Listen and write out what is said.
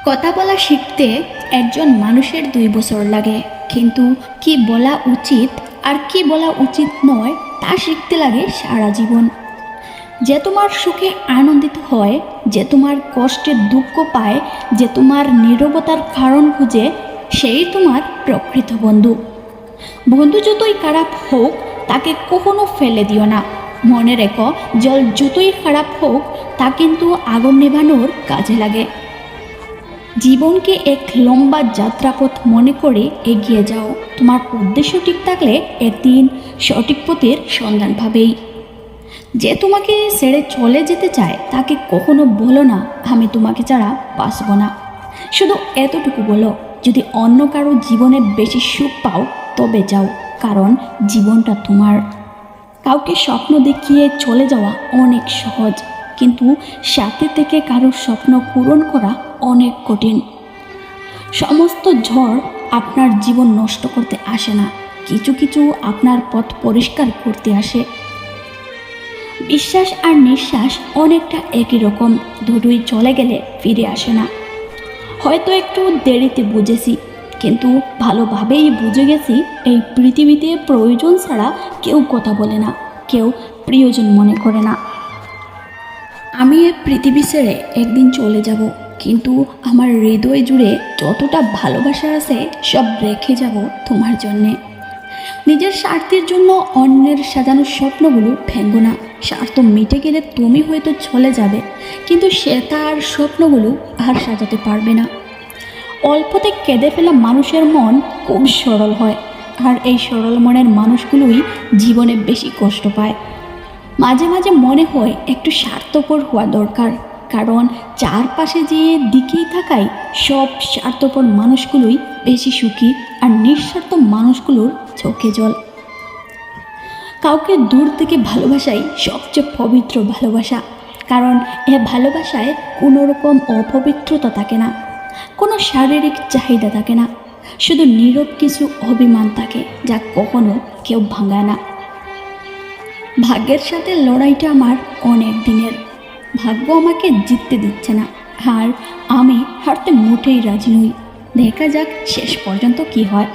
কথা বলা শিখতে একজন মানুষের 2 বছর লাগে, কিন্তু কি বলা উচিত আর কি বলা উচিত নয় তা শিখতে লাগে সারা জীবন। যে তোমার সুখে আনন্দিত হয়, যে তোমার কষ্টে দুঃখ পায়, যে তোমার নীরবতার কারণ খুঁজে, সেই তোমার প্রকৃত বন্ধু। বন্ধু যতই খারাপ হোক তাকে কখনো ফেলে দিও না। মনে রেখো, জল যতই খারাপ হোক তা কিন্তু আগুন নেভানোর কাজে লাগে। জীবনকে এক লম্বা যাত্রাপথ মনে করে এগিয়ে যাও। তোমার উদ্দেশ্য ঠিক থাকলে একদিন সঠিক পথের সন্ধান পাবেই। যে তোমাকে ছেড়ে চলে যেতে চায় তাকে কখনো বলো না আমি তোমাকে ছাড়া বাঁচব না। শুধু এতটুকু বলো, যদি অন্য কারো জীবনে বেশি সুখ পাও তবে যাও, কারণ জীবনটা তোমার। কাউকে স্বপ্ন দেখিয়ে চলে যাওয়া অনেক সহজ, কিন্তু সাথে থেকে কারোর স্বপ্ন পূরণ করা অনেক কঠিন। সমস্ত ঝড় আপনার জীবন নষ্ট করতে আসে না, কিছু কিছু আপনার পথ পরিষ্কার করতে আসে। বিশ্বাস আর নিঃশ্বাস অনেকটা একই রকম, দুটোই চলে গেলে ফিরে আসে না। হয়তো একটু দেরিতে বুঝেছি, কিন্তু ভালোভাবেই বুঝে গেছি এই পৃথিবীতে প্রয়োজন ছাড়া কেউ কথা বলে না, কেউ প্রিয়জন মনে করে না। আমি এই পৃথিবী ছেড়ে একদিন চলে যাব, কিন্তু আমার হৃদয় জুড়ে যতটা ভালোবাসা আছে সব রেখে যাব তোমার জন্যে। নিজের স্বার্থের জন্য অন্যের সাজানো স্বপ্নগুলো ভেঙ্গো না। স্বার্থ মিটে গেলে তুমি হয়তো চলে যাবে, কিন্তু সে তার স্বপ্নগুলো আর সাজাতে পারবে না। অল্পতে কেঁদে ফেলা মানুষের মন খুব সরল হয়, আর এই সরল মনের মানুষগুলোই জীবনে বেশি কষ্ট পায়। মাঝে মাঝে মনে হয় একটু স্বার্থপর হওয়া দরকার, কারণ চারপাশে যে দিকেই থাকায় সব স্বার্থপর মানুষগুলোই বেশি সুখী, আর নিঃস্বার্থ মানুষগুলোর চোখে জল। কাউকে দূর থেকে ভালোবাসাই সবচেয়ে পবিত্র ভালোবাসা, কারণ এ ভালোবাসায় কোনো রকম অপবিত্রতা থাকে না, কোনো শারীরিক চাহিদা থাকে না, শুধু নীরব কিছু অভিমান থাকে যা কখনো কেউ ভাঙায় না। ভাগ্যের সাথে লড়াইটা আমার অনেক দিনের। ভাগ্য আমাকে জিততে দিচ্ছে না, আর আমি হারতে মোটেই রাজি নই। দেখা যাক শেষ পর্যন্ত কি হয়।